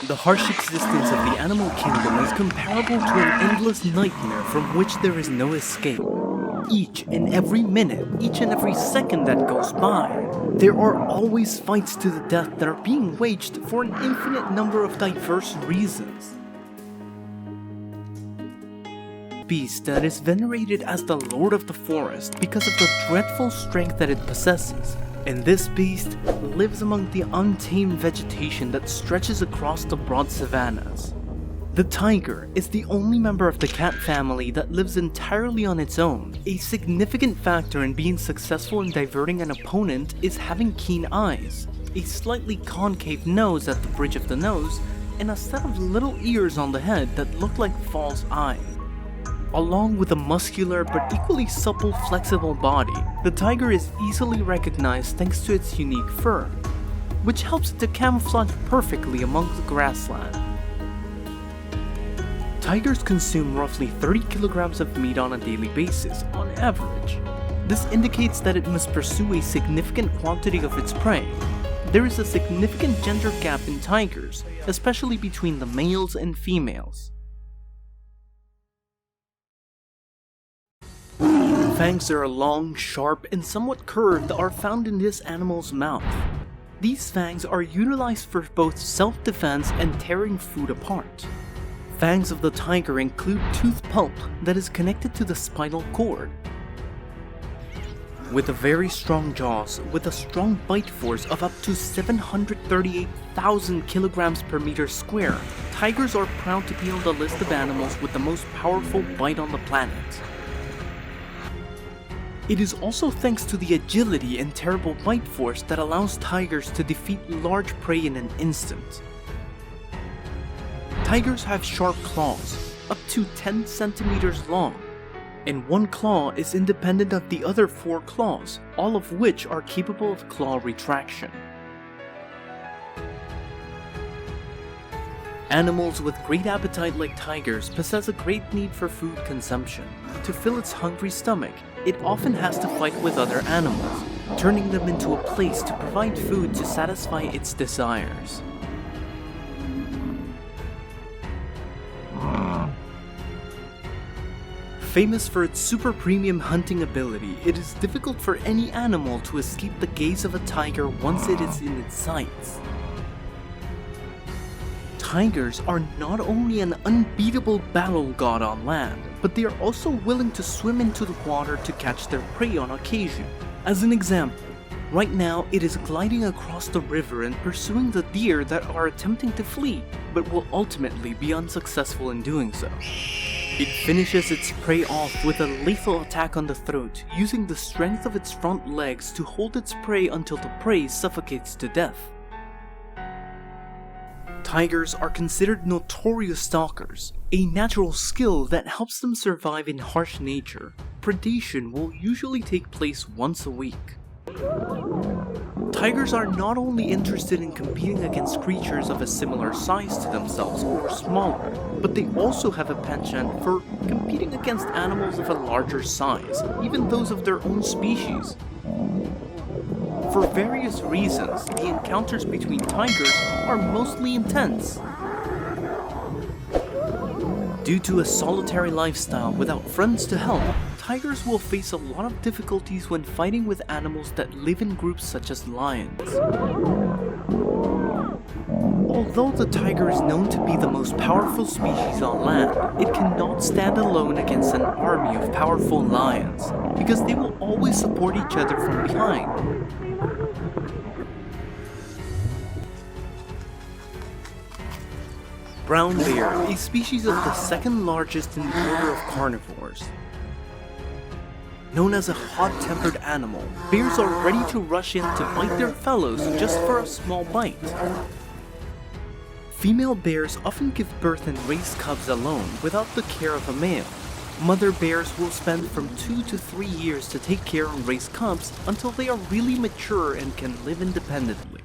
The harsh existence of the animal kingdom is comparable to an endless nightmare from which there is no escape. Each and every minute, each and every second that goes by, there are always fights to the death that are being waged for an infinite number of diverse reasons. Beast that is venerated as the Lord of the Forest because of the dreadful strength that it possesses. And this beast lives among the untamed vegetation that stretches across the broad savannas. The tiger is the only member of the cat family that lives entirely on its own. A significant factor in being successful in diverting an opponent is having keen eyes, a slightly concave nose at the bridge of the nose, and a set of little ears on the head that look like false eyes. Along with a muscular but equally supple, flexible body, the tiger is easily recognized thanks to its unique fur, which helps it to camouflage perfectly among the grassland. Tigers consume roughly 30 kilograms of meat on a daily basis, on average. This indicates that it must pursue a significant quantity of its prey. There is a significant gender gap in tigers, especially between the males and females. Fangs that are long, sharp, and somewhat curved are found in this animal's mouth. These fangs are utilized for both self-defense and tearing food apart. Fangs of the tiger include tooth pulp that is connected to the spinal cord. With a very strong jaws, with a strong bite force of up to 738,000 kilograms per meter square, tigers are proud to be on the list of animals with the most powerful bite on the planet. It is also thanks to the agility and terrible bite force that allows tigers to defeat large prey in an instant. Tigers have sharp claws, up to 10 centimeters long, and one claw is independent of the other 4 claws, all of which are capable of claw retraction. Animals with great appetite like tigers possess a great need for food consumption. To fill its hungry stomach, it often has to fight with other animals, turning them into a place to provide food to satisfy its desires. Famous for its super premium hunting ability, it is difficult for any animal to escape the gaze of a tiger once it is in its sights. Tigers are not only an unbeatable battle god on land, but they are also willing to swim into the water to catch their prey on occasion. As an example, right now it is gliding across the river and pursuing the deer that are attempting to flee, but will ultimately be unsuccessful in doing so. It finishes its prey off with a lethal attack on the throat, using the strength of its front legs to hold its prey until the prey suffocates to death. Tigers are considered notorious stalkers, a natural skill that helps them survive in harsh nature. Predation will usually take place once a week. Tigers are not only interested in competing against creatures of a similar size to themselves or smaller, but they also have a penchant for competing against animals of a larger size, even those of their own species. For various reasons, the encounters between tigers are mostly intense. Due to a solitary lifestyle without friends to help, tigers will face a lot of difficulties when fighting with animals that live in groups such as lions. Although the tiger is known to be the most powerful species on land, it cannot stand alone against an army of powerful lions, because they will always support each other from behind. Brown bear, a species of the second largest in the order of carnivores. Known as a hot-tempered animal, bears are ready to rush in to bite their fellows just for a small bite. Female bears often give birth and raise cubs alone without the care of a male. Mother bears will spend from 2 to 3 years to take care and raise cubs until they are really mature and can live independently.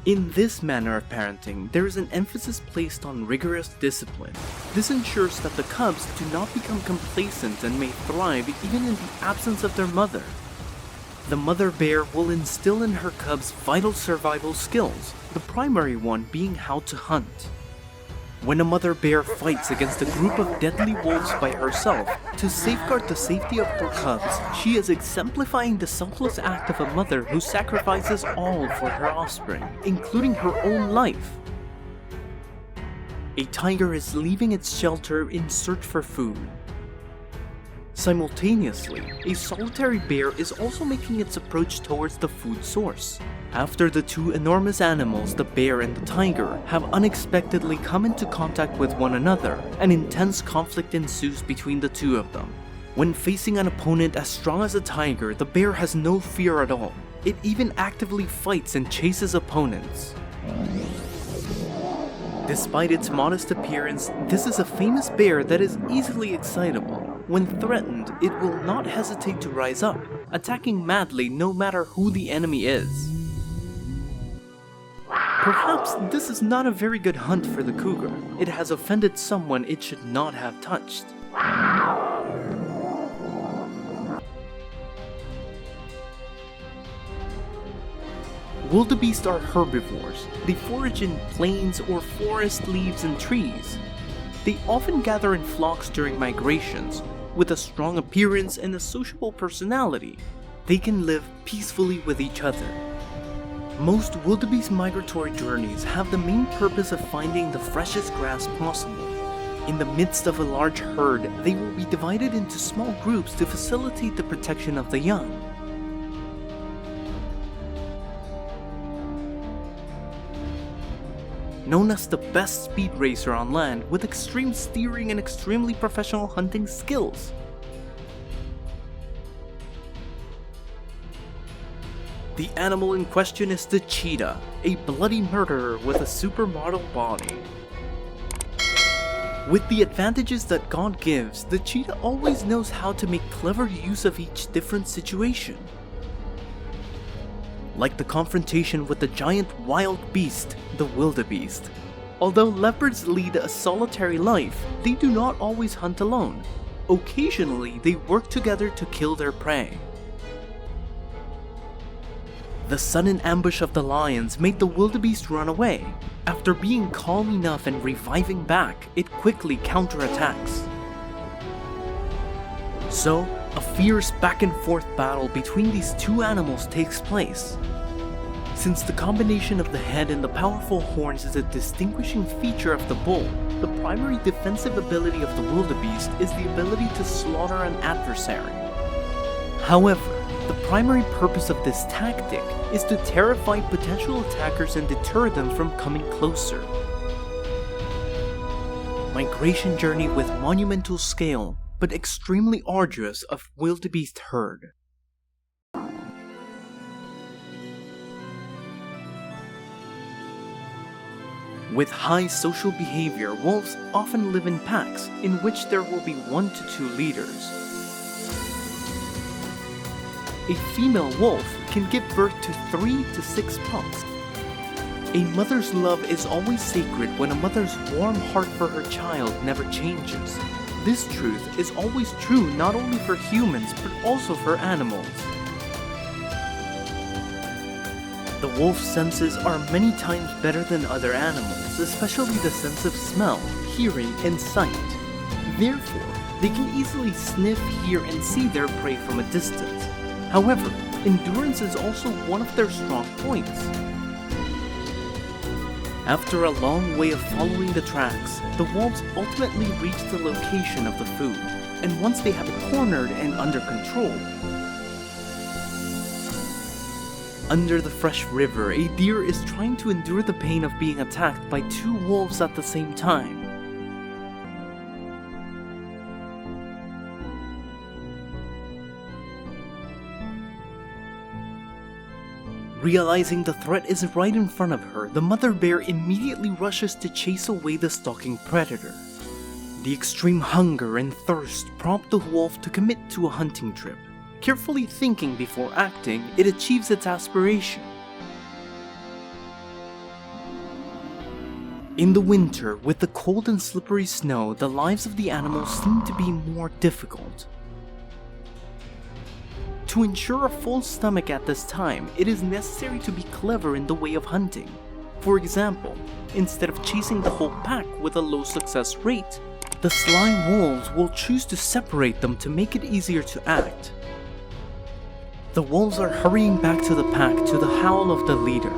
In this manner of parenting, there is an emphasis placed on rigorous discipline. This ensures that the cubs do not become complacent and may thrive even in the absence of their mother. The mother bear will instill in her cubs vital survival skills, the primary one being how to hunt. When a mother bear fights against a group of deadly wolves by herself to safeguard the safety of her cubs, she is exemplifying the selfless act of a mother who sacrifices all for her offspring, including her own life. A tiger is leaving its shelter in search for food. Simultaneously, a solitary bear is also making its approach towards the food source. After the two enormous animals, the bear and the tiger, have unexpectedly come into contact with one another, an intense conflict ensues between the two of them. When facing an opponent as strong as a tiger, the bear has no fear at all. It even actively fights and chases opponents. Despite its modest appearance, this is a famous bear that is easily excitable. When threatened, it will not hesitate to rise up, attacking madly no matter who the enemy is. Perhaps this is not a very good hunt for the cougar. It has offended someone it should not have touched. Wildebeest are herbivores. They forage in plains or forest leaves and trees. They often gather in flocks during migrations. With a strong appearance and a sociable personality, they can live peacefully with each other. Most wildebeest migratory journeys have the main purpose of finding the freshest grass possible. In the midst of a large herd, they will be divided into small groups to facilitate the protection of the young. Known as the best speed racer on land with extreme steering and extremely professional hunting skills. The animal in question is the cheetah, a bloody murderer with a supermodel body. With the advantages that God gives, the cheetah always knows how to make clever use of each different situation. Like the confrontation with the giant wild beast, the wildebeest. Although leopards lead a solitary life, they do not always hunt alone. Occasionally, they work together to kill their prey. The sudden ambush of the lions made the wildebeest run away. After being calm enough and reviving back, it quickly counterattacks. So, a fierce back and forth battle between these two animals takes place. Since the combination of the head and the powerful horns is a distinguishing feature of the bull, the primary defensive ability of the wildebeest is the ability to slaughter an adversary. However, the primary purpose of this tactic is to terrify potential attackers and deter them from coming closer. Migration journey with monumental scale, but extremely arduous of wildebeest herd. With high social behavior, wolves often live in packs, in which there will be 1 to 2 leaders. A female wolf can give birth to 3 to 6 pups. A mother's love is always sacred when a mother's warm heart for her child never changes. This truth is always true not only for humans but also for animals. The wolf's senses are many times better than other animals, especially the sense of smell, hearing, and sight. Therefore, they can easily sniff, hear, and see their prey from a distance. However, endurance is also one of their strong points. After a long way of following the tracks, the wolves ultimately reach the location of the food, and once they have it cornered and under control, under the fresh river, a deer is trying to endure the pain of being attacked by 2 wolves at the same time. Realizing the threat is right in front of her, the mother bear immediately rushes to chase away the stalking predator. The extreme hunger and thirst prompt the wolf to commit to a hunting trip. Carefully thinking before acting, it achieves its aspiration. In the winter, with the cold and slippery snow, the lives of the animals seem to be more difficult. To ensure a full stomach at this time, it is necessary to be clever in the way of hunting. For example, instead of chasing the whole pack with a low success rate, the sly wolves will choose to separate them to make it easier to act. The wolves are hurrying back to the pack to the howl of the leader.